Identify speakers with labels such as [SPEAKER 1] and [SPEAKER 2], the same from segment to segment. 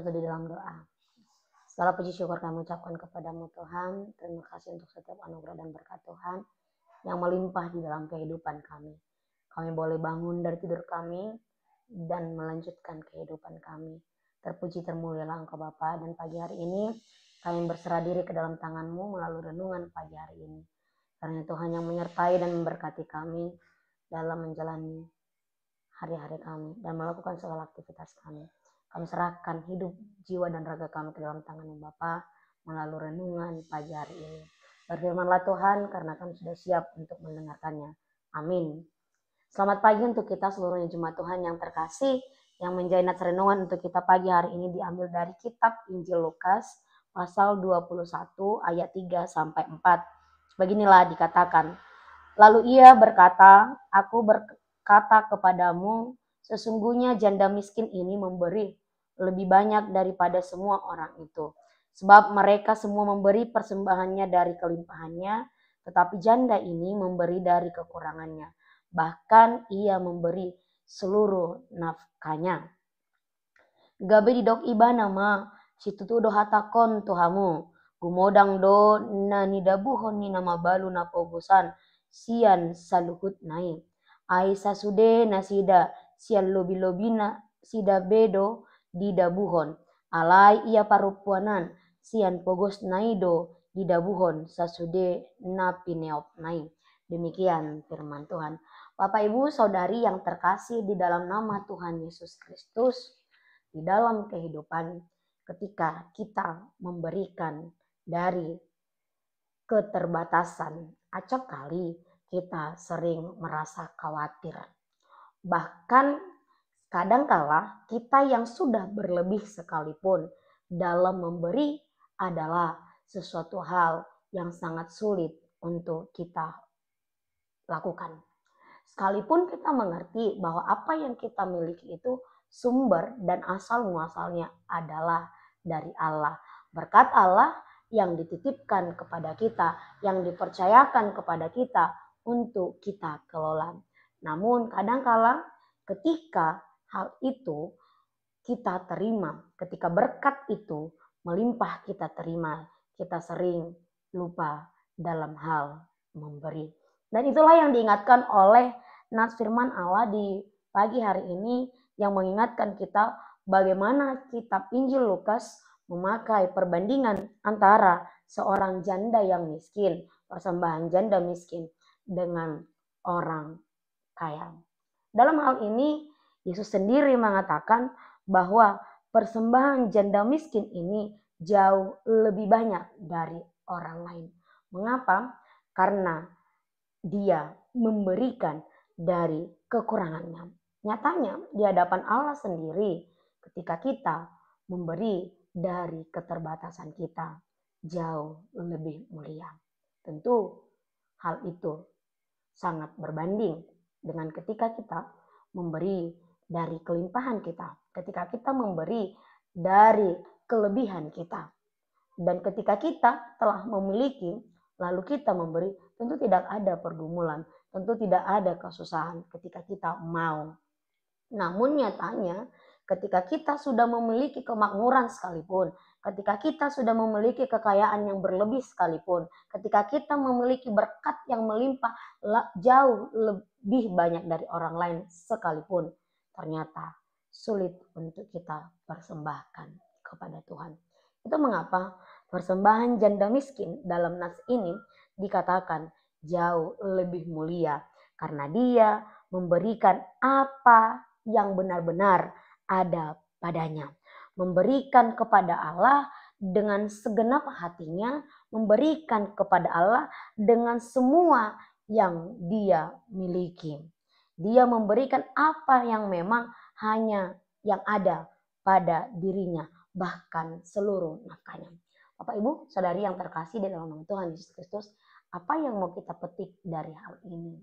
[SPEAKER 1] bersatu di dalam doa. Segala puji syukur kami ucapkan kepadamu Tuhan. Terima kasih untuk setiap anugerah dan berkat Tuhan yang melimpah di dalam kehidupan kami. Kami boleh bangun dari tidur kami dan melanjutkan kehidupan kami. Terpuji termulialah Engkau Bapa, dan pagi hari ini kami berserah diri ke dalam tangan-Mu melalui renungan pagi hari ini. Karena Tuhan yang menyertai dan memberkati kami dalam menjalani hari-hari kami dan melakukan segala aktivitas kami. Kami serahkan hidup, jiwa, dan raga kami ke dalam tangan-Mu Bapa melalui renungan pagi hari ini. Berfirmanlah Tuhan, karena kami sudah siap untuk mendengarkannya. Amin. Selamat pagi untuk kita seluruhnya jemaat Tuhan yang terkasih. Yang menjadi nats renungan untuk kita pagi hari ini diambil dari kitab Injil Lukas pasal 21 ayat 3 sampai 4. Beginilah dikatakan. Lalu ia berkata, aku berkata kepadamu, sesungguhnya janda miskin ini memberi lebih banyak daripada semua orang itu. Sebab mereka semua memberi persembahannya dari kelimpahannya, tetapi janda ini memberi dari kekurangannya. Bahkan ia memberi seluruh nafkahnya. Gabe didok iba nama, situtu do hatakon tuhamu. Gumodang do na nidabuhon ni nama balu na pogusan. Sian saluhut nai. Ai sasude nasida sian lobi-lobina sida bedo didabuhon. Alai ia parupuanan sian pogos naido didabuhon sasude na pineop nai. Demikian firman Tuhan. Bapak Ibu Saudari yang terkasih di dalam nama Tuhan Yesus Kristus, di dalam kehidupan ketika kita memberikan dari keterbatasan, acap kali kita sering merasa khawatir. Bahkan kadangkala kita yang sudah berlebih sekalipun dalam memberi adalah sesuatu hal yang sangat sulit untuk kita lakukan. Sekalipun kita mengerti bahwa apa yang kita miliki itu sumber dan asal muasalnya adalah dari Allah. Berkat Allah yang dititipkan kepada kita, yang dipercayakan kepada kita untuk kita kelola. Namun kadangkala ketika hal itu kita terima, ketika berkat itu melimpah kita terima, kita sering lupa dalam hal memberi. Dan itulah yang diingatkan oleh nats firman Allah di pagi hari ini, yang mengingatkan kita bagaimana kitab Injil Lukas memakai perbandingan antara seorang janda yang miskin, persembahan janda miskin, dengan orang kaya. Dalam hal ini Yesus sendiri mengatakan bahwa persembahan janda miskin ini jauh lebih banyak dari orang lain. Mengapa? Karena dia memberikan dari kekurangannya. Nyatanya di hadapan Allah sendiri, ketika kita memberi dari keterbatasan kita, jauh lebih mulia. Tentu hal itu sangat berbanding dengan ketika kita memberi dari kelimpahan kita, ketika kita memberi dari kelebihan kita. Dan ketika kita telah memiliki, lalu kita memberi, tentu tidak ada pergumulan, tentu tidak ada kesusahan ketika kita mau. Namun nyatanya ketika kita sudah memiliki kemakmuran sekalipun, ketika kita sudah memiliki kekayaan yang berlebih sekalipun, ketika kita memiliki berkat yang melimpah jauh lebih banyak dari orang lain sekalipun, ternyata sulit untuk kita persembahkan kepada Tuhan. Itu mengapa persembahan janda miskin dalam nats ini dikatakan jauh lebih mulia, karena dia memberikan apa yang benar-benar ada padanya. Memberikan kepada Allah dengan segenap hatinya, memberikan kepada Allah dengan semua yang dia miliki. Dia memberikan apa yang memang hanya yang ada pada dirinya, bahkan seluruh nafkahnya. Bapak Ibu Saudari yang terkasih di dalam nama Tuhan Yesus Kristus, apa yang mau kita petik dari hal ini?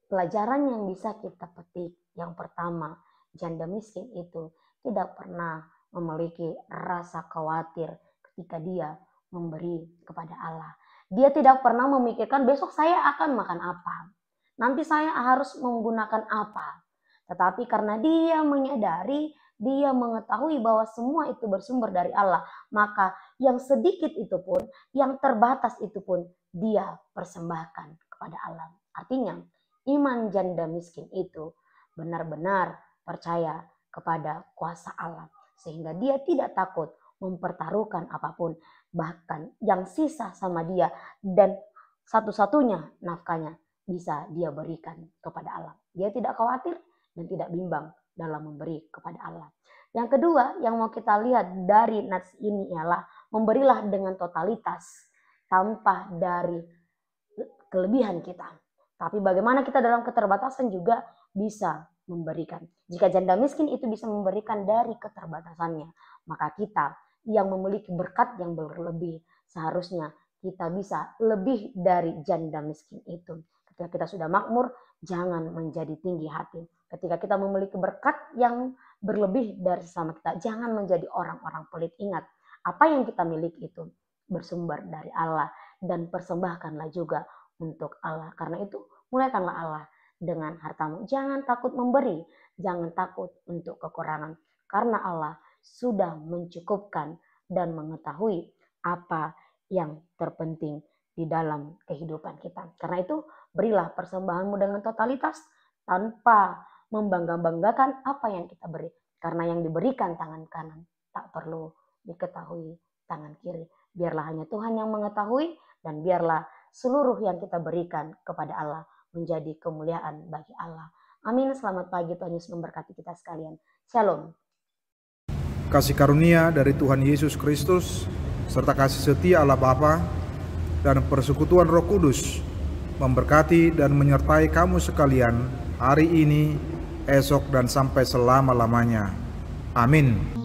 [SPEAKER 1] Pelajaran yang bisa kita petik, yang pertama, janda miskin itu tidak pernah memiliki rasa khawatir ketika dia memberi kepada Allah. Dia tidak pernah memikirkan besok saya akan makan apa, nanti saya harus menggunakan apa. Tetapi karena dia menyadari dia mengetahui bahwa semua itu bersumber dari Allah, maka yang sedikit itu pun, yang terbatas itu pun dia persembahkan kepada Allah. Artinya iman janda miskin itu benar-benar percaya kepada kuasa Allah, sehingga dia tidak takut mempertaruhkan apapun, bahkan yang sisa sama dia dan satu-satunya nafkahnya bisa dia berikan kepada Allah. Dia tidak khawatir dan tidak bimbang dalam memberi kepada Allah. Yang kedua yang mau kita lihat dari nats ini ialah memberilah dengan totalitas tanpa dari kelebihan kita. Tapi bagaimana kita dalam keterbatasan juga bisa memberikan. Jika janda miskin itu bisa memberikan dari keterbatasannya, maka kita yang memiliki berkat yang berlebih seharusnya kita bisa lebih dari janda miskin itu. Ketika kita sudah makmur, jangan menjadi tinggi hati. Ketika kita memiliki berkat yang berlebih dari sesama kita, jangan menjadi orang-orang pelit. Ingat, apa yang kita miliki itu bersumber dari Allah, dan persembahkanlah juga untuk Allah. Karena itu, muliakanlah Allah dengan hartamu. Jangan takut memberi, jangan takut untuk kekurangan. Karena Allah sudah mencukupkan dan mengetahui apa yang terpenting di dalam kehidupan kita. Karena itu, berilah persembahanmu dengan totalitas tanpa membangga-banggakan apa yang kita beri. Karena yang diberikan tangan kanan tak perlu diketahui tangan kiri. Biarlah hanya Tuhan yang mengetahui, dan biarlah seluruh yang kita berikan kepada Allah menjadi kemuliaan bagi Allah. Amin. Selamat pagi, Tuhan Yesus memberkati kita sekalian. Shalom.
[SPEAKER 2] Kasih karunia dari Tuhan Yesus Kristus serta kasih setia Allah Bapa dan persekutuan Roh Kudus memberkati dan menyertai kamu sekalian hari ini, esok, dan sampai selama-lamanya. Amin.